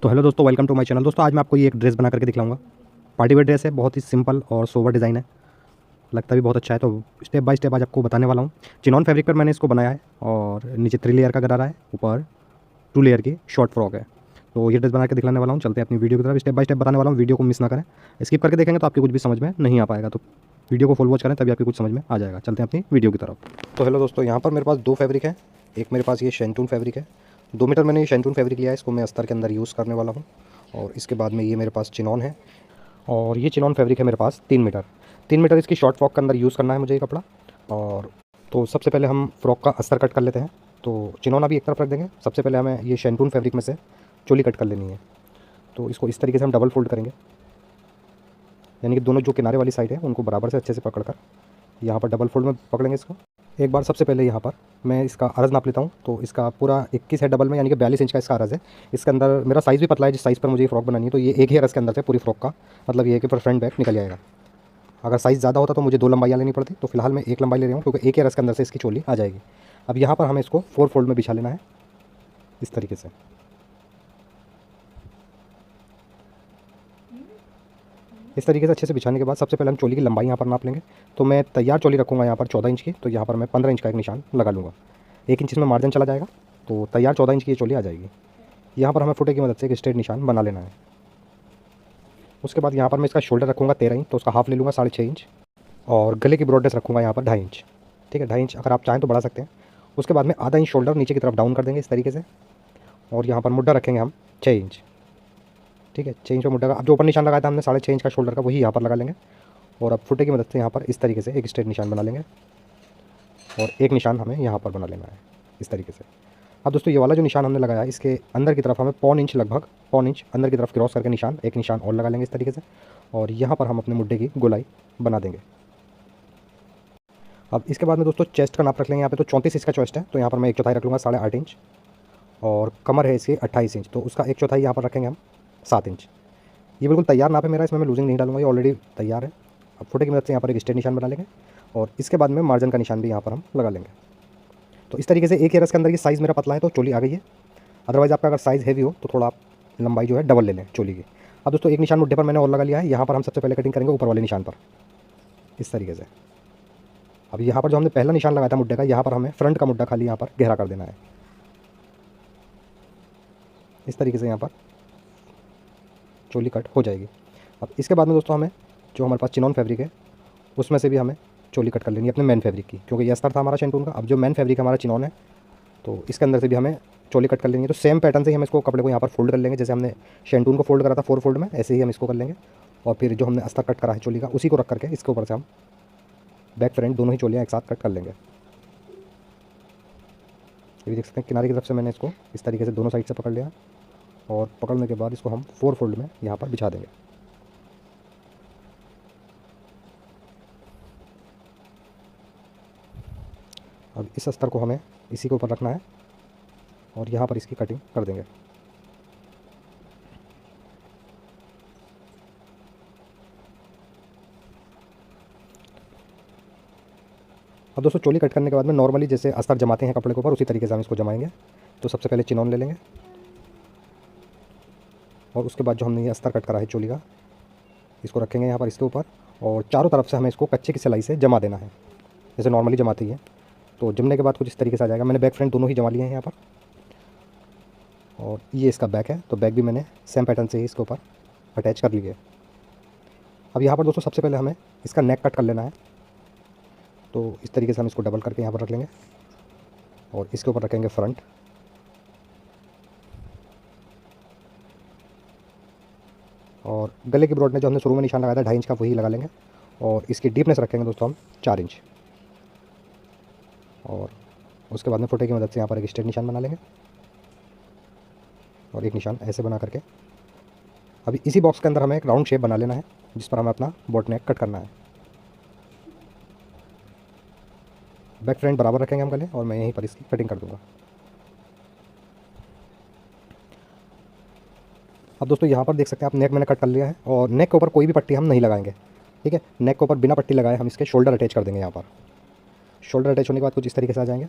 तो हेलो दोस्तों, welcome to my channel. दोस्तों आज मैं आपको ये एक ड्रेस बना करके दिखलाऊंगा। पार्टी वेयर ड्रेस है, बहुत ही सिंपल और सोबर डिज़ाइन है, लगता भी बहुत अच्छा है। तो स्टेप बाय स्टेप आज आपको बताने वाला हूँ। चिनॉन फैब्रिक पर मैंने इसको बनाया है और नीचे 3 लेयर का गरारा है, ऊपर 2 लेयर की शॉर्ट फ्रॉक है। तो ये ड्रेस बना के दिखलाने वाला हूँ। चलते हैं अपनी वीडियो की तरफ, स्टेप बाय स्टेप बताने वाला हूँ। वीडियो को मिस ना करें, स्किप करके देखेंगे तो आपकी कुछ भी समझ में नहीं आ पाएगा। तो वीडियो को फुल वॉच करें तभी आपकी कुछ समझ में आ जाएगा। चलते हैं अपनी वीडियो की तरफ। तो हेलो दोस्तों, यहाँ पर मेरे पास 2 फैब्रिक है। एक मेरे पास ये शैंटून फैब्रिक है, 2 मीटर मैंने ये शैंटून फैब्रिक लिया है, इसको मैं अस्तर के अंदर यूज़ करने वाला हूँ। और इसके बाद में ये मेरे पास चिनॉन है, और ये चिनॉन फैब्रिक है मेरे पास 3 मीटर इसकी शॉर्ट फ्रॉक के अंदर यूज़ करना है मुझे ये कपड़ा। और तो सबसे पहले हम फ्रॉक का अस्तर कट कर लेते हैं। तो चिनॉन अभी एक तरफ रख देंगे। सबसे पहले हमें ये शैंटून फैब्रिक में से चोली कट कर लेनी है। तो इसको इस तरीके से हम डबल फोल्ड करेंगे, यानी कि दोनों जो किनारे वाली साइड है उनको बराबर से अच्छे से पकड़ कर यहाँ पर डबल फोल्ड में पकड़ेंगे इसको। एक बार सबसे पहले यहाँ पर मैं इसका अरज़ नाप लेता हूँ। तो इसका पूरा 21 है डबल में, यानी कि 42 इंच का इसका अरज़ है। इसके अंदर मेरा साइज़ भी पतला है, जिस साइज़ पर मुझे ये फ्रॉक बनानी है। तो ये एक ही अरज़ के अंदर से पूरी फ्रॉक का मतलब ये है कि पर फ्रंट बैक निकल जाएगा। अगर साइज़ ज़्यादा होता तो मुझे 2 लंबाइयाँ लेनी पड़ती, तो फिलहाल मैं 1 लंबाई ले रहा हूँ, क्योंकि एक ही अरज़ के अंदर से इसकी चोली आ जाएगी। अब यहाँ पर हमें इसको 4 फोल्ड में बिछा लेना है इस तरीके से। इस तरीके से अच्छे से बिछाने के बाद सबसे पहले हम चोली की लंबाई यहाँ पर नाप लेंगे। तो मैं तैयार चोली रखूँगा यहाँ पर 14 इंच की, तो यहाँ पर मैं 15 इंच का एक निशान लगा लूँगा। 1 इंच इसमें मार्जिन चला जाएगा, तो तैयार 14 इंच की ये चोली आ जाएगी। यहाँ पर हमें फुटे की मदद से एक स्ट्रेट निशान बना लेना है। उसके बाद यहाँ पर मैं इसका शोल्डर रखूँगा 13 इंच, तो उसका हाफ ले लूँगा 6.5 इंच। और गले की ब्रॉडनेस रखूँगा यहाँ पर 2.5 इंच। ठीक है, 2.5 इंच अगर आप चाहें तो बढ़ा सकते हैं। उसके बाद में आधा इंच शोल्डर नीचे की तरफ डाउन कर देंगे इस तरीके से। और यहाँ पर मुड्ढा रखेंगे हम 6 इंच। ठीक है, 6 इंच का मुड्ढा का, अब जो ऊपर निशान लगाया था हमने 6.5 इंच का शोल्डर का, वही यहाँ पर लगा लेंगे। और अब फुटे की मदद से यहाँ पर इस तरीके से एक स्ट्रेट निशान बना लेंगे, और एक निशान हमें यहाँ पर बना लेना है इस तरीके से। अब दोस्तों ये वाला जो निशान हमने लगाया है, इसके अंदर की तरफ हमें 1.25 इंच, लगभग 1.25 इंच अंदर की तरफ क्रॉस करके निशान, एक निशान और लगा लेंगे इस तरीके से। और यहाँ पर हम अपने मुड्ढे की गोलाई बना देंगे। अब इसके बाद में दोस्तों चेस्ट का नाप रख लेंगे। यहाँ पे तो 34 इसका चेस्ट है, तो यहाँ पर मैं 1/4 रख लूँगा 8.5 इंच। और कमर है इसकी 28 इंच, तो उसका 1/4 यहाँ पर रखेंगे हम 7 इंच। ये बिल्कुल तैयार नाप है मेरा, इसमें मैं लूजिंग नहीं डालूंगा, ये ऑलरेडी तैयार है। अब फुटे की मदद से यहाँ पर एक स्ट्रेट निशान बना लेंगे, और इसके बाद में मार्जिन का निशान भी यहाँ पर हम लगा लेंगे। तो इस तरीके से एक ही रस के अंदर की साइज़ मेरा पतला है तो चोली आ गई है। अदरवाइज़ आपका अगर साइज़ हैवी हो तो थोड़ा आप लंबाई जो है डबल ले लें चोली की। अब दोस्तों एक निशान मुड्ढे पर मैंने और लगा लिया है। यहाँ पर हम सबसे पहले कटिंग करेंगे ऊपर वाले निशान पर इस तरीके से। अब यहाँ पर जो हमने पहला निशान लगाया था मुड्ढे का, यहाँ पर हमें फ्रंट का मुड्ढा खाली यहाँ पर गहरा कर देना है इस तरीके से। यहाँ पर चोली कट हो जाएगी। अब इसके बाद में दोस्तों हमें जो हमारे पास चिनॉन फैब्रिक है उसमें से भी हमें चोली कट कर लेनी है अपने मेन फैब्रिक की, क्योंकि ये अस्तर था हमारा शैंटून का। अब जो मेन फैब्रिक हमारा चिनॉन है, तो इसके अंदर से भी हमें चोली कट कर लेंगे। तो सेम पैटर्न से ही हम इसको कपड़े को यहाँ पर फोल्ड कर लेंगे, जैसे हमने शैंटून को फोल्ड करा था 4 फोल्ड में, ऐसे ही हम इसको कर लेंगे। और फिर जो हमने अस्तर कट करा है चोली का, उसी को रख करके इसके ऊपर से हम बैक फ्रंट दोनों ही चोलियाँ एक साथ कट कर लेंगे। ये भी देख सकते हैं किनारे की तरफ से मैंने इसको इस तरीके से दोनों साइड से पकड़ लिया, और पकड़ने के बाद इसको हम 4 फोल्ड में यहाँ पर बिछा देंगे। अब इस अस्तर को हमें इसी के ऊपर रखना है, और यहाँ पर इसकी कटिंग कर देंगे। अब दोस्तों चोली कट करने के बाद में नॉर्मली जैसे अस्तर जमाते हैं कपड़े के ऊपर, उसी तरीके से हम इसको जमाएंगे। तो सबसे पहले चिनॉन ले लेंगे, और उसके बाद जो हमने ये अस्तर कट करा है चोली का, इसको रखेंगे यहाँ पर इसके ऊपर। और चारों तरफ से हमें इसको कच्चे की सिलाई से जमा देना है, जैसे नॉर्मली जमाते ही है। तो जमने के बाद कुछ इस तरीके से आ जाएगा। मैंने बैक फ्रंट दोनों ही जमा लिए हैं यहाँ पर, और ये इसका बैक है, तो बैक भी मैंने सेम पैटर्न से ही इसके ऊपर अटैच कर लिए। अब यहाँ पर दोस्तों सबसे पहले हमें इसका नेक कट कर लेना है। तो इस तरीके से हम इसको डबल करके यहाँ पर रख लेंगे, और इसके ऊपर रखेंगे फ्रंट। और गले की ब्रॉड में जो हमने शुरू में निशान लगाया था 2.5 इंच का, वही लगा लेंगे। और इसकी डीपनेस रखेंगे दोस्तों हम 4 इंच। और उसके बाद में फुटे की मदद से यहाँ पर एक स्ट्रेट निशान बना लेंगे, और एक निशान ऐसे बना करके अभी इसी बॉक्स के अंदर हमें एक राउंड शेप बना लेना है, जिस पर हमें अपना बोट नेक कट करना है। बैक फ्रंट बराबर रखेंगे हम गले, और मैं यहीं पर इसकी कटिंग कर दूंगा। अब दोस्तों यहाँ पर देख सकते हैं आप, नेक मैंने कट कर लिया है, और नेक के ऊपर कोई भी पट्टी हम नहीं लगाएंगे। ठीक है, नेक के ऊपर बिना पट्टी लगाए हम इसके शोल्डर अटैच कर देंगे। यहाँ पर शोल्डर अटैच होने के बाद कुछ इस तरीके से आ जाएंगे।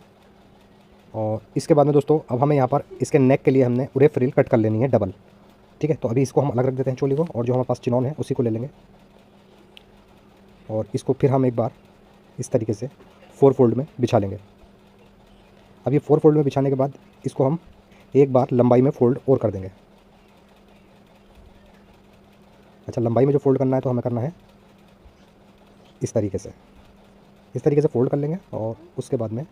और इसके बाद में दोस्तों अब हमें यहाँ पर इसके नेक के लिए हमने उरे फ्रिल कट कर लेनी है डबल। ठीक है, तो अभी इसको हम अलग रख देते हैं चोली को, और जो हमारे पास चिनॉन है उसी को ले लेंगे और इसको फिर हम एक बार इस तरीके से 4 फोल्ड में बिछा लेंगे। अब ये 4 फोल्ड में बिछाने के बाद इसको हम एक बार लंबाई में फ़ोल्ड और कर देंगे। अच्छा, लंबाई में जो फ़ोल्ड करना है तो हमें करना है इस तरीके से, फ़ोल्ड कर लेंगे और उसके बाद में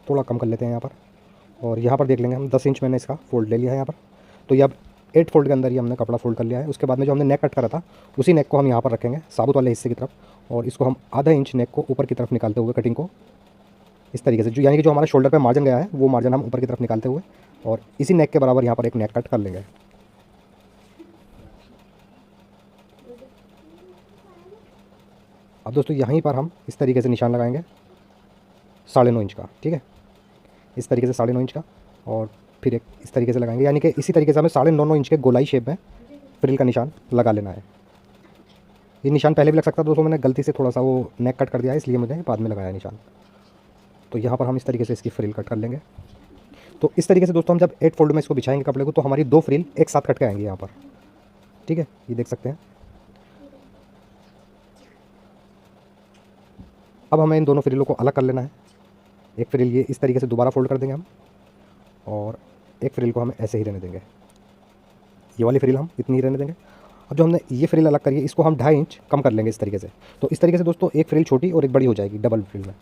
थोड़ा कम कर लेते हैं यहाँ पर, और यहाँ पर देख लेंगे हम 10 इंच मैंने इसका फ़ोल्ड ले लिया है यहाँ पर। तो ये अब 8 फोल्ड के अंदर ही हमने कपड़ा फ़ोल्ड कर लिया है। उसके बाद में जो हमने नेक कट करा था उसी नेक को हम यहाँ पर रखेंगे साबुत वाले हिस्से की तरफ, और इसको हम आधा इंच नेक को ऊपर की तरफ निकालते हुए कटिंग को इस तरीके से, जो यानी कि जो हमारा शोल्डर पे मार्जिन गया है वो मार्जिन हम ऊपर की तरफ निकालते हुए और इसी नेक के बराबर यहाँ पर एक नेक कट कर लेंगे। अब दोस्तों यहीं पर हम इस तरीके से निशान लगाएंगे 9.5 इंच का, ठीक है, इस तरीके से 9.5 इंच का, और फिर एक इस तरीके से लगाएंगे, यानी कि इसी तरीके से हमें 9.5 इंच के गोलाई शेप में फ्रिल का निशान लगा लेना है। ये निशान पहले भी लग सकता था दोस्तों, मैंने गलती से थोड़ा सा वो नेक कट कर दिया है इसलिए मुझे बाद में लगाया निशान। तो यहाँ पर हम इस तरीके से इसकी फ्रिल कट कर लेंगे। तो इस तरीके से दोस्तों हम जब 8 फोल्ड में इसको बिछाएंगे कपड़े को तो हमारी 2 फ्रिल एक साथ कट के आएंगी यहाँ पर, ठीक है, ये देख सकते हैं। अब हमें इन दोनों फ्रिलों को अलग कर लेना है। एक फ्रिल ये इस तरीके से दोबारा फोल्ड कर देंगे हम, और एक फ्रिल को हम ऐसे ही रहने देंगे, ये वाली फ्रिल हम इतनी ही रहने देंगे। अब जो हमने ये फ्रिल अलग करी है इसको हम 2.5 इंच कम कर लेंगे इस तरीके से। तो इस तरीके से दोस्तों एक फ्रिल छोटी और एक बड़ी हो जाएगी डबल फ्रिल में।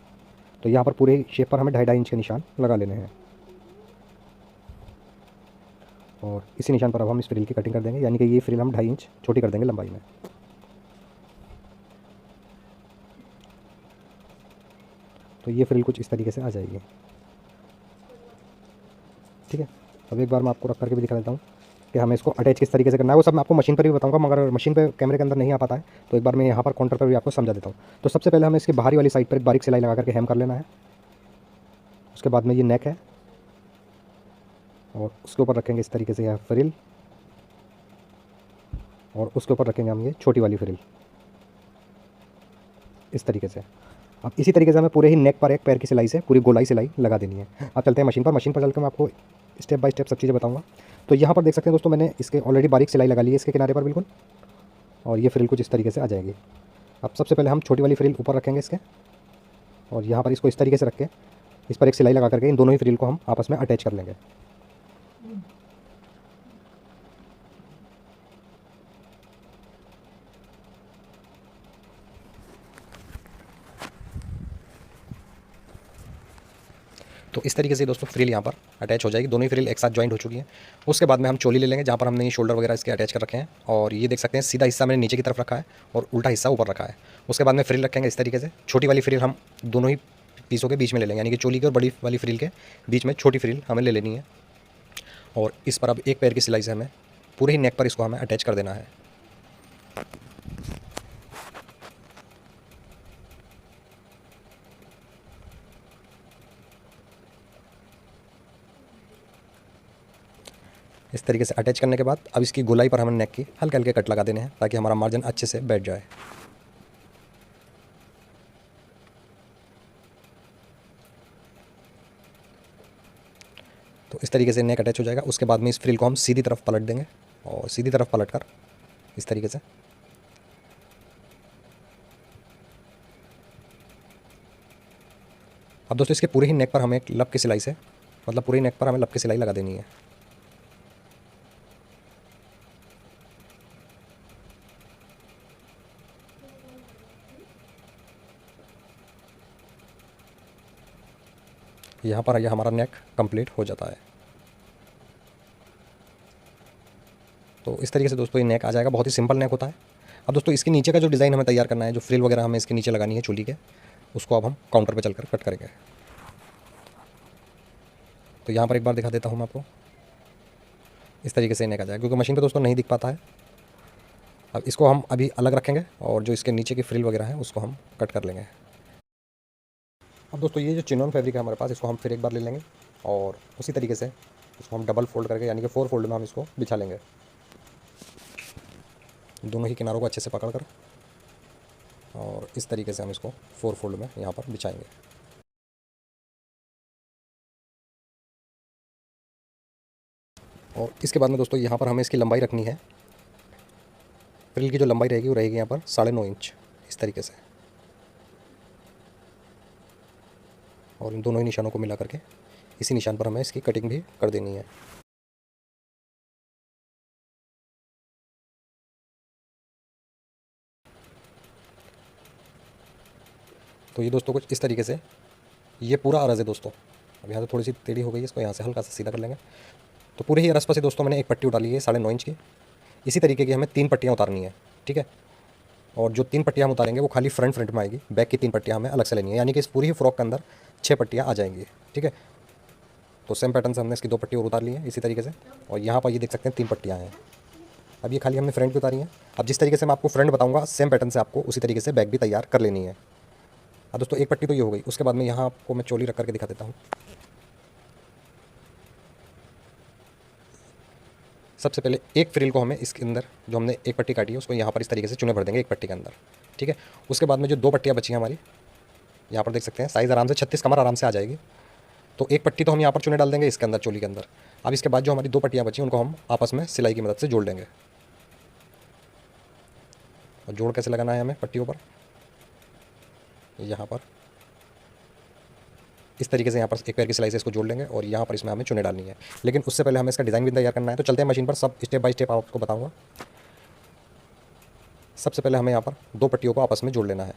तो यहाँ पर पूरे शेप पर हमें 2.5 इंच के निशान लगा लेने हैं, और इसी निशान पर अब हम इस फ्रिल की कटिंग कर देंगे, यानी कि ये फ्रिल हम 2.5 इंच छोटी कर देंगे लंबाई में। तो ये फ्रिल कुछ इस तरीके से आ जाएगी, ठीक है। अब एक बार मैं आपको रख करके भी दिखा देता हूँ कि हमें इसको अटैच किस तरीके से करना है। वो सब मैं आपको मशीन पर भी बताऊंगा, मगर मशीन पे कैमरे के अंदर नहीं आ पाता है, तो एक बार मैं यहाँ पर काउंटर पर भी आपको समझा देता हूँ। तो सबसे पहले हमें इसकी बाहरी वाली साइड पर एक बारीक सिलाई लगा करके हेम कर लेना है। उसके बाद में ये नेक है और उसके ऊपर रखेंगे इस तरीके से यह फ्रिल, और उसके ऊपर रखेंगे हम ये छोटी वाली फ्रिल इस तरीके से। अब इसी तरीके से हमें पूरे ही नेक पर एक पैर की सिलाई से पूरी गोलाई सिलाई लगा देनी है। अब चलते हैं मशीन पर। मशीन पर चलकर मैं आपको स्टेप बाय स्टेप सब चीज़ें बताऊंगा। तो यहाँ पर देख सकते हैं दोस्तों, मैंने इसके ऑलरेडी बारीक सिलाई लगा ली है इसके किनारे पर बिल्कुल, और ये फ्रिल कुछ इस तरीके से आ जाएगी। अब सबसे पहले हम छोटी वाली फ्रिल ऊपर रखेंगे इसके, और यहाँ पर इसको इस तरीके से रख के इस पर एक सिलाई लगा करके इन दोनों ही फ्रिल को हम आपस में अटैच कर लेंगे। तो इस तरीके से दोस्तों फ्रिल यहाँ पर अटैच हो जाएगी, दोनों ही फ्रिल एक साथ जॉइंट हो चुकी हैं। उसके बाद में हम चोली ले लेंगे जहाँ पर हमने ये शोल्डर वगैरह इसके अटैच कर रखे हैं, और ये देख सकते हैं सीधा हिस्सा मैंने नीचे की तरफ रखा है और उल्टा हिस्सा ऊपर रखा है। उसके बाद में फ्रिल रखेंगे इस तरीके से। छोटी वाली फ्रिल हम दोनों ही पीसों के बीच में ले लेंगे, यानी कि चोली के और बड़ी वाली फ्रिल के बीच में छोटी फ्रिल हमें ले लेनी है, और इस पर अब एक पैर की सिलाई से हमें पूरे ही नेक पर इसको हमें अटैच कर देना है। इस तरीके से अटैच करने के बाद अब इसकी गोलाई पर हमें नेक की हल्के हल्के कट लगा देने हैं ताकि हमारा मार्जिन अच्छे से बैठ जाए। तो इस तरीके से नेक अटैच हो जाएगा। उसके बाद में इस फ्रिल को हम सीधी तरफ पलट देंगे, और सीधी तरफ पलट कर इस तरीके से अब दोस्तों इसके पूरे ही नेक पर हमें एक लब की सिलाई से, मतलब पूरे नेक पर हमें लब की सिलाई लगा देनी है। यहाँ पर यह हमारा नेक कंप्लीट हो जाता है। तो इस तरीके से दोस्तों ये नेक आ जाएगा, बहुत ही सिंपल नेक होता है। अब दोस्तों इसके नीचे का जो डिज़ाइन हमें तैयार करना है, जो फ्रिल वगैरह हमें इसके नीचे लगानी है चोली के, उसको अब हम काउंटर पे चलकर कट करेंगे। तो यहाँ पर एक बार दिखा देता हूँ मैं आपको, इस तरीके से नेक आ जाएगा, क्योंकि मशीन पे दोस्तों नहीं दिख पाता है। अब इसको हम अभी अलग रखेंगे और जो इसके नीचे की फ्रिल वगैरह है उसको हम कट कर लेंगे। अब दोस्तों ये जो चिनॉन फैब्रिक है हमारे पास, इसको हम फिर एक बार ले लेंगे और उसी तरीके से इसको हम डबल फोल्ड करके, यानी कि 4 फोल्ड में हम इसको बिछा लेंगे। दोनों ही किनारों को अच्छे से पकड़कर, और इस तरीके से हम इसको 4 फोल्ड में यहाँ पर बिछाएंगे। और इसके बाद में दोस्तों यहाँ पर हमें इसकी लंबाई रखनी है। फ्रिल की जो लंबाई रहेगी वो रहेगी यहाँ पर 9.5 इंच इस तरीके से। और इन दोनों ही निशानों को मिला करके इसी निशान पर हमें इसकी कटिंग भी कर देनी है। तो ये दोस्तों कुछ इस तरीके से ये पूरा अरज़ है दोस्तों। अब यहाँ से थोड़ी सी टेढ़ी हो गई है, इसको यहाँ से हल्का सा सीधा कर लेंगे। तो पूरे ही अरज़ पर से दोस्तों मैंने एक पट्टी उठा ली है 9.5 इंच की। इसी तरीके की हमें 3 पट्टियाँ उतारनी है, ठीक है। और जो 3 पट्टियाँ हम उतारेंगे वो खाली फ्रंट में आएगी, बैक की 3 पट्टियाँ हमें अलग से लेनी है, यानी कि इस पूरी ही फ्रॉक के अंदर 6 पट्टियाँ आ जाएंगी, ठीक है। तो सेम पैटर्न से हमने इसकी 2 पट्टी और उतार ली है इसी तरीके से। और यहाँ पर ये देख सकते हैं 3 पट्टियाँ हैं। अब ये खाली हमने फ्रंट की उतारी हैं। अब जिस तरीके से मैं आपको फ्रंट बताऊँगा सेम पैटर्न से आपको उसी तरीके से बैक भी तैयार कर लेनी है। अब दोस्तों एक पट्टी तो ये हो गई। उसके बाद में यहाँ आपको मैं चोली रख करके दिखा देता हूँ। सबसे पहले एक फ्रिल को हमें इसके अंदर जो हमने एक पट्टी काटी है उसको यहाँ पर इस तरीके से चुने भर देंगे एक पट्टी के अंदर, ठीक है। उसके बाद में जो 2 पट्टियाँ बची हैं हमारी, यहाँ पर देख सकते हैं साइज़ आराम से 36 कमर आराम से आ जाएगी। तो एक पट्टी तो हम यहाँ पर चुने डाल देंगे इसके अंदर, चोली के अंदर। अब इसके बाद जो हमारी 2 पट्टियाँ बची उनको हम आपस में सिलाई की मदद से जोड़ देंगे। और जोड़ कैसे लगाना है हमें पट्टियों पर, यहाँ पर इस तरीके से यहाँ पर एक पैर की सिलाई से इसको जोड़ लेंगे और यहाँ पर इसमें हमें चुने डालनी है। लेकिन उससे पहले हमें इसका डिज़ाइन भी तैयार करना है। तो चलते हैं मशीन पर, सब स्टेप बाय स्टेप आपको बताऊँगा। सबसे पहले हमें यहाँ पर 2 पट्टियों को आपस में जोड़ लेना है।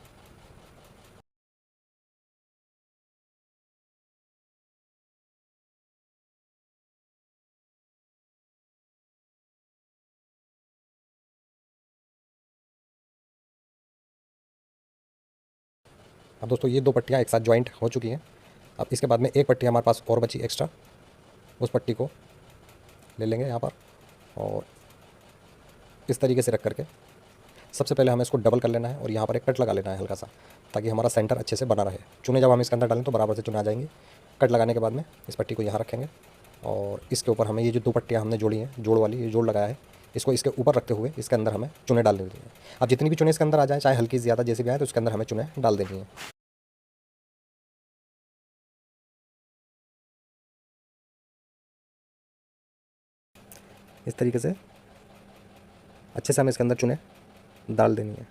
अब दोस्तों ये 2 पट्टियाँ एक साथ ज्वाइंट हो चुकी हैं। अब इसके बाद में एक पट्टी हमारे पास और बची एक्स्ट्रा, उस पट्टी को ले लेंगे यहाँ पर और इस तरीके से रख करके सबसे पहले हमें इसको डबल कर लेना है और यहाँ पर एक कट लगा लेना है हल्का सा, ताकि हमारा सेंटर अच्छे से बना रहे। चुने जब हम इसके अंदर डालें तो बराबर से चुने आ जाएंगी। कट लगाने के बाद में इस पट्टी को यहाँ रखेंगे और इसके ऊपर हमें ये जो 2 पट्टियाँ हमने जोड़ी हैं, जोड़ वाली ये जोड़ लगाया है, इसको इसके ऊपर रखते हुए इसके अंदर हमें चुने डाल देनी है। अब जितनी भी चुने इसके अंदर आ जाए, चाहे हल्की ज़्यादा जैसे भी आए, तो इसके अंदर हमें चुने डाल देनी है। इस तरीके से अच्छे से हमें इसके अंदर चुने डाल देनी है।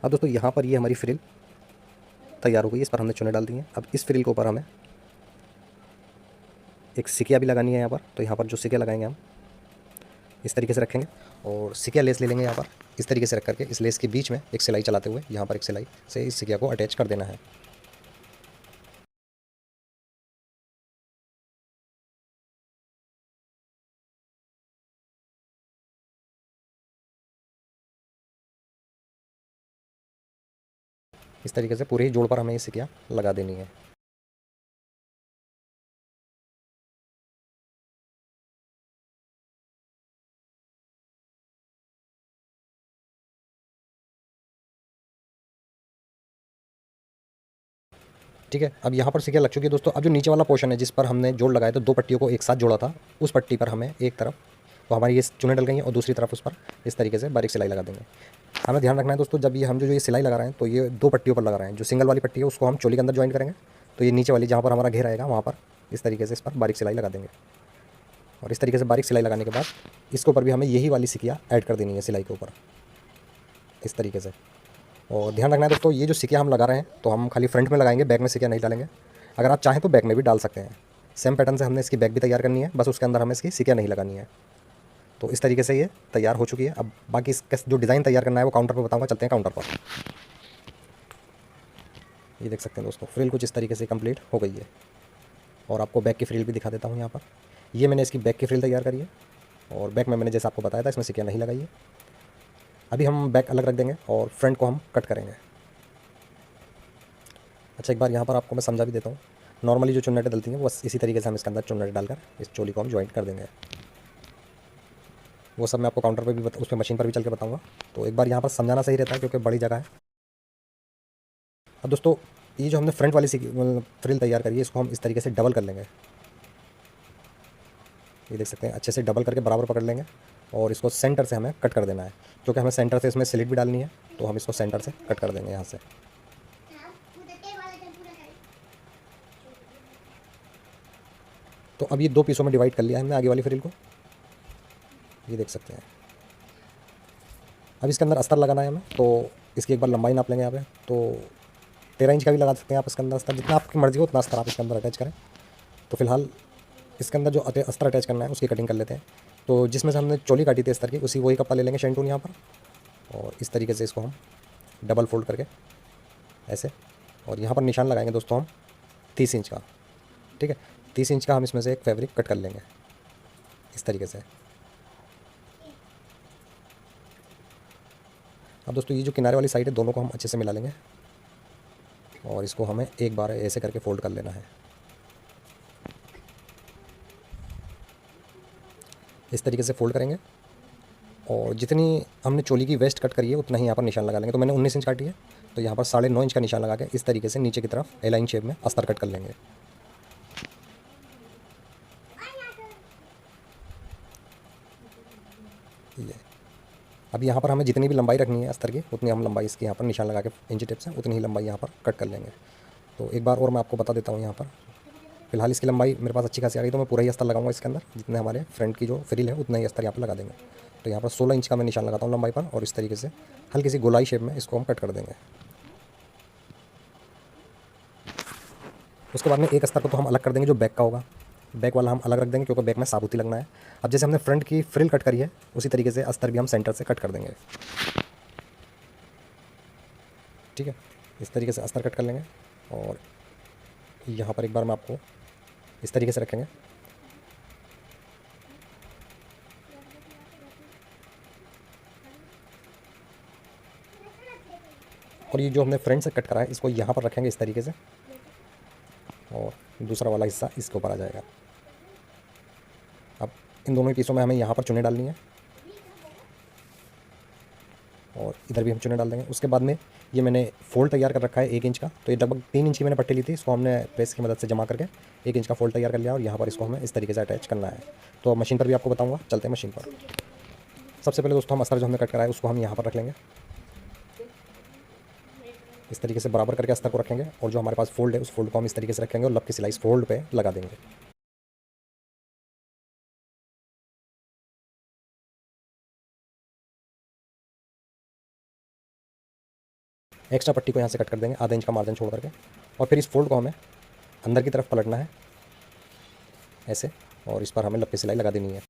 अब दोस्तों यहाँ पर ये हमारी फ्रिल तैयार हो गई। इस पर हमने चुने डाल दी हैं। अब इस फ्रिल के ऊपर हमें एक सिकिया भी लगानी है यहाँ पर। तो यहाँ पर जो सिकिया लगाएंगे हम इस तरीके से रखेंगे और सिकिया लेस ले लेंगे यहाँ पर इस तरीके से रख करके इस लेस के बीच में एक सिलाई चलाते हुए यहाँ पर एक सिलाई से इस सिकिया को अटैच कर देना है। इस तरीके से पूरे ही जोड़ पर हमें ये सिकिया लगा देनी है। ठीक है, अब यहाँ पर सिकिया लग चुकी है दोस्तों। अब जो नीचे वाला पोर्शन है जिस पर हमने जोड़ लगाया तो 2 पट्टियों को एक साथ जोड़ा था, उस पट्टी पर हमें एक तरफ तो हमारी ये चुने डल गई हैं और दूसरी तरफ उस पर इस तरीके से बारीक सिलाई लगा देंगे। हमें ध्यान रखना है दोस्तों, जब ये हम जो ये सिलाई लगा रहे हैं तो ये 2 पट्टियों पर लगा रहे हैं। जो सिंगल वाली पट्टी है उसको हम चोली के अंदर ज्वाइन करेंगे, तो ये नीचे वाली जहाँ पर हमारा घेर आएगा वहाँ पर इस तरीके से इस पर बारीक सिलाई लगा देंगे। और इस तरीके से बारीक सिलाई लगाने के बाद इसके ऊपर भी हमें यही वाली सिकिया ऐड कर देनी है सिलाई के ऊपर इस तरीके से। और ध्यान रखना है दोस्तों, ये जो सिकिया हम लगा रहे हैं तो हम खाली फ्रंट में लगाएंगे, बैक में सिकिया नहीं डालेंगे। अगर आप चाहें तो बैक में भी डाल सकते हैं। सेम पैटर्न से हमने इसकी बैक भी तैयार करनी है, बस उसके अंदर हमें इसकी सिकिया नहीं लगानी है। तो इस तरीके से ये तैयार हो चुकी है। अब बाकी इसका जो डिज़ाइन तैयार करना है वो काउंटर पर बताऊंगा। चलते हैं काउंटर पर। ये देख सकते हैं दोस्तों, फ्रिल कुछ इस तरीके से कंप्लीट हो गई है। और आपको बैक की फ्रिल भी दिखा देता हूँ। यहाँ पर ये मैंने इसकी बैक की फ्रिल तैयार करी है और बैक में मैंने जैसे आपको बताया था इसमें सिकिया नहीं लगाई है। अभी हम बैक अलग रख देंगे और फ्रंट को हम कट करेंगे। अच्छा, एक बार यहाँ पर आपको मैं समझा भी देता हूँ। नॉर्मली जो चुन्नटें डलती हैं बस इसी तरीके से हम इसके अंदर चुन्नटें डालकर इस चोली को हम ज्वाइंट कर देंगे। वो सब मैं आपको काउंटर पर भी उस पर मशीन पर भी चल के बताऊँगा। तो एक बार यहाँ पर समझाना सही रहता है क्योंकि बड़ी जगह है। अब दोस्तों ये जो हमने फ्रंट वाली फ्रिल तैयार करी है इसको हम इस तरीके से डबल कर लेंगे। ये देख सकते हैं, अच्छे से डबल करके बराबर पकड़ लेंगे और इसको सेंटर से हमें कट कर देना है, क्योंकि हमें सेंटर से इसमें स्लिट भी डालनी है, तो हम इसको सेंटर से कट कर देंगे यहाँ से। तो अब ये 2 पीसों में डिवाइड कर लिया है हमने आगे वाली फ्रिल को, ये देख सकते हैं। अब इसके अंदर अस्तर लगाना है हमें, तो इसकी एक बार लंबाई नाप लेंगे यहाँ पे। तो 13 इंच का भी लगा सकते हैं आप इसके अंदर अस्तर, जितना आपकी मर्जी हो उतना अस्तर आप इसके अंदर अटैच करें। तो फिलहाल इसके अंदर जो अस्तर अटैच करना है उसकी कटिंग कर लेते हैं। तो जिसमें से हमने चोली काटी थी अस्तर की, उसी वही कपड़ा ले लेंगे शेंटून यहाँ पर, और इस तरीके से इसको हम डबल फोल्ड करके ऐसे, और यहाँ पर निशान लगाएंगे दोस्तों हम 30 इंच का। ठीक है, 30 इंच का हम इसमें से एक फैब्रिक कट कर लेंगे इस तरीके से। अब दोस्तों ये जो किनारे वाली साइड है दोनों को हम अच्छे से मिला लेंगे, और इसको हमें एक बार ऐसे करके फोल्ड कर लेना है इस तरीके से फोल्ड करेंगे। और जितनी हमने चोली की वेस्ट कट करी है उतना ही यहाँ पर निशान लगा लेंगे। तो मैंने 19 इंच काटी है, तो यहाँ पर 9.5 इंच का निशान लगा के इस तरीके से नीचे की तरफ एलाइन शेप में अस्तर कट कर लेंगे। ये अब यहाँ पर हमें जितनी भी लंबाई रखनी है अस्तर की, उतनी हम लंबाई इसकी यहाँ पर निशान लगा के इंची टेप से उतनी ही लंबाई यहाँ पर कट कर लेंगे। तो एक बार और मैं आपको बता देता हूँ यहाँ पर। फिलहाल इसकी लंबाई मेरे पास अच्छी खासी आ गई, तो मैं पूरा ही अस्तर लगाऊंगा इसके अंदर, जितने हमारे फ्रंट की जो फ्रिल है उतना ही अस्तर यहाँ पर लगा देंगे। तो यहाँ पर 16 इंच का मैं निशान लगाता हूँ लंबाई पर, और इस तरीके से हल्की सी गोलाई शेप में इसको हम कट कर देंगे। उसके बाद में एक अस्तर को तो हम अलग कर देंगे, जो बैक का होगा, बैक वाला हम अलग रख देंगे, क्योंकि बैक में साबुती लगना है। अब जैसे हमने फ्रंट की फ्रिल कट करी है उसी तरीके से अस्तर भी हम सेंटर से कट कर देंगे। ठीक है, इस तरीके से अस्तर कट कर लेंगे, और यहाँ पर एक बार मैं आपको इस तरीके से रखेंगे। और ये जो हमने फ्रंट से कट करा है इसको यहाँ पर रखेंगे इस तरीके से, और दूसरा वाला हिस्सा इसके ऊपर आ जाएगा। अब इन दोनों पीसों में हमें यहाँ पर चुने डालनी है, और इधर भी हम चुने डाल देंगे। उसके बाद में ये मैंने फोल्ड तैयार कर रखा है 1 इंच का, तो ये लगभग 3 इंच की मैंने पट्टी ली थी, इसको हमने प्रेस की मदद से जमा करके 1 इंच का फोल्ड तैयार कर लिया, और यहाँ पर इसको हमें इस तरीके से अटैच करना है। तो मशीन पर भी आपको बताऊँगा, चलते हैं मशीन पर। सबसे पहले दोस्तों हम अस्तर जो हमने कट करा है उसको हम यहाँ पर रख लेंगे, इस तरीके से बराबर करके अस्तर को रखेंगे, और जो हमारे पास फोल्ड है उस फोल्ड को हम इस तरीके से रखेंगे और लब की सिलाई इस फोल्ड पे लगा देंगे। एक्स्ट्रा पट्टी को यहाँ से कट कर देंगे आधा इंच का मार्जिन छोड़ करके, और फिर इस फोल्ड को हमें अंदर की तरफ पलटना है ऐसे, और इस पर हमें लब की सिलाई लगा देनी है।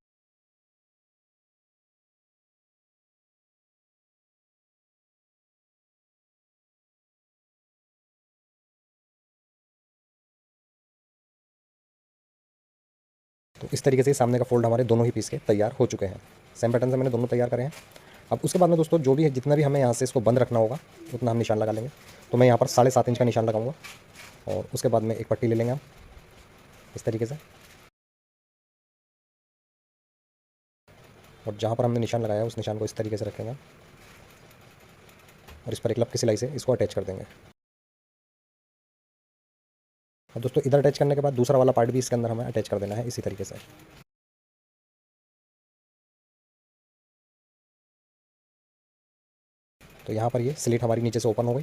तो इस तरीके से सामने का फोल्ड हमारे दोनों ही पीस के तैयार हो चुके हैं। सेम पैटर्न से मैंने दोनों तैयार करे हैं। अब उसके बाद में दोस्तों जो भी है, जितना भी हमें यहाँ से इसको बंद रखना होगा उतना हम निशान लगा लेंगे। तो मैं यहाँ पर 7.5 इंच का निशान लगाऊंगा, और उसके बाद में एक पट्टी ले लेंगे हम इस तरीके से, और जहाँ पर हमने निशान लगाया उस निशान को इस तरीके से रखेंगे, और इस पर एक लब की सिलाई से इसको अटैच कर देंगे। अब दोस्तों इधर अटैच करने के बाद दूसरा वाला पार्ट भी इसके अंदर हमें अटैच कर देना है इसी तरीके से। तो यहाँ पर ये स्लिट हमारी नीचे से ओपन हो गई,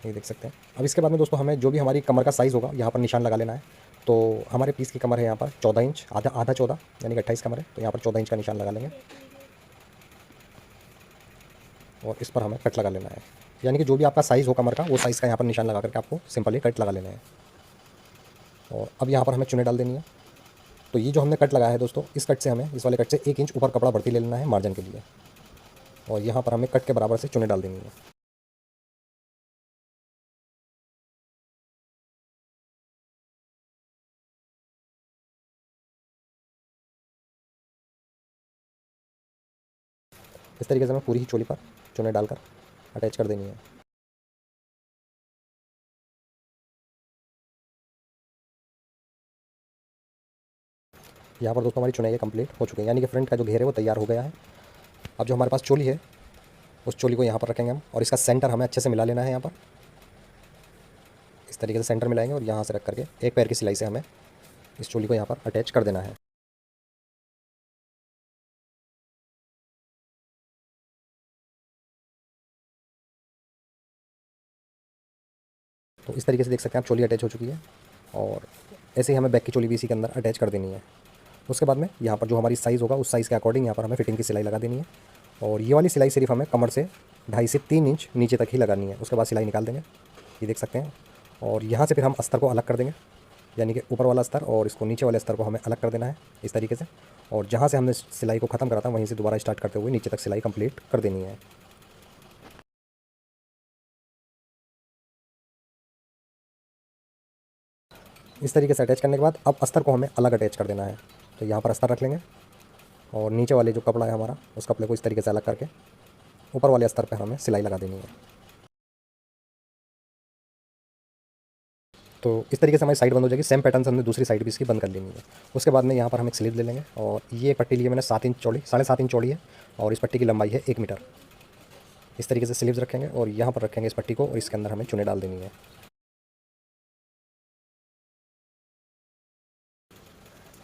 ये देख सकते हैं। अब इसके बाद में दोस्तों हमें जो भी हमारी कमर का साइज़ होगा यहाँ पर निशान लगा लेना है। तो हमारे पीस की कमर है यहाँ पर 14 इंच, आधा 14 यानी कि 28 कमर है, तो यहाँ पर 14 इंच का निशान लगा लेंगे, और इस पर हमें कट लगा लेना है। यानी कि जो भी आपका साइज़ हो कमर का वो साइज़ का यहाँ पर निशान लगा करके आपको सिंपली कट लगा लेना है। और अब यहाँ पर हमें चुने डाल देनी है। तो ये जो हमने कट लगाया है दोस्तों, इस कट से हमें, इस वाले कट से 1 इंच ऊपर कपड़ा बढ़ती ले लेना है मार्जिन के लिए, और यहाँ पर हमें कट के बराबर से चुने डाल देनी है। इस तरीके से हमें पूरी ही चोली पर चुने डालकर अटैच कर देनी है। यहाँ पर दोस्तों हमारी चुनाई कंप्लीट हो चुकी है, यानी कि फ्रंट का जो घेर है वो तैयार हो गया है। अब जो हमारे पास चोली है उस चोली को यहाँ पर रखेंगे हम, और इसका सेंटर हमें अच्छे से मिला लेना है। यहाँ पर इस तरीके से सेंटर मिलाएंगे, और यहाँ से रख करके एक पैर की सिलाई से हमें इस चोली को यहाँ पर अटैच कर देना है। तो इस तरीके से देख सकते हैं आप चोली अटैच हो चुकी है और ऐसे ही हमें बैक की चोली भी इसी के अंदर अटैच कर देनी है। उसके बाद में यहाँ पर जो हमारी साइज़ होगा उस साइज़ के अकॉर्डिंग यहाँ पर हमें फिटिंग की सिलाई लगा देनी है और ये वाली सिलाई सिर्फ हमें कमर से 2.5 से 3 इंच नीचे तक ही लगानी है। उसके बाद सिलाई निकाल देंगे, ये देख सकते हैं। और यहाँ से फिर हम अस्तर को अलग कर देंगे, यानी कि ऊपर वाला अस्तर और इसको नीचे वाले अस्तर को हमें अलग कर देना है इस तरीके से। और जहाँ से हमने सिलाई को ख़त्म करा था वहीं से दोबारा स्टार्ट करते हुए नीचे तक सिलाई कंप्लीट कर देनी है। इस तरीके से अटैच करने के बाद अब अस्तर को हमें अलग अटैच कर देना है। तो यहाँ पर अस्तर रख लेंगे और नीचे वाले जो कपड़ा है हमारा उस कपड़े को इस तरीके से अलग करके ऊपर वाले अस्तर पर हमें सिलाई लगा देनी है। तो इस तरीके से हमारी साइड बंद हो जाएगी। सेम पैटर्न से हमने दूसरी साइड भी इसकी बंद कर लेनी है। उसके बाद में यहाँ पर हम एक स्लीव ले लेंगे और ये पट्टी लिए मैंने 7 इंच चौड़ी, 7.5 इंच चौड़ी है और इस पट्टी की लंबाई है 1 मीटर। इस तरीके से स्लीव्स रखेंगे और यहाँ पर रखेंगे इस पट्टी को और इसके अंदर हमें चुने डाल देनी है।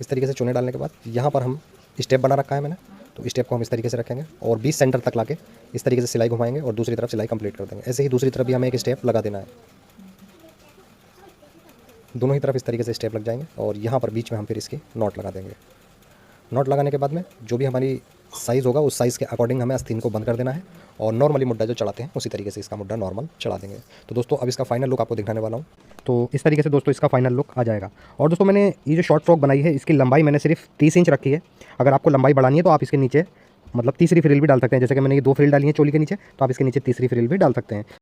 इस तरीके से चुने डालने के बाद यहाँ पर हम स्टेप बना रखा है मैंने, तो स्टेप को हम इस तरीके से रखेंगे और 20 सेंटर तक लाके इस तरीके से सिलाई घुमाएंगे और दूसरी तरफ सिलाई कंप्लीट कर देंगे। ऐसे ही दूसरी तरफ भी हमें एक स्टेप लगा देना है। दोनों ही तरफ इस तरीके से स्टेप लग जाएंगे और यहाँ पर बीच में हम फिर इसकी नॉट लगा देंगे। नॉट लगाने के बाद में जो भी हमारी साइज़ होगा उस साइज़ के अकॉर्डिंग हमें आस्तीन को बंद कर देना है और नॉर्मली मुड्डा जो चढ़ाते हैं उसी तरीके से इसका मुड्डा नॉर्मल चढ़ा देंगे। तो दोस्तों अब इसका फाइनल लुक आपको दिखाने वाला हूँ। तो इस तरीके से दोस्तों इसका फाइनल लुक आ जाएगा। और दोस्तों मैंने ये जो शॉर्ट फ्रॉक बनाई है इसकी लंबाई मैंने सिर्फ 30 इंच रखी है। अगर आपको लंबाई बढ़ानी है तो आप इसके नीचे मतलब तीसरी फ्रिल भी डाल सकते हैं। जैसे कि मैंने ये 2 फ्रिल डाली है चोली के नीचे, तो आप इसके नीचे तीसरी फ्रिल भी डाल सकते हैं।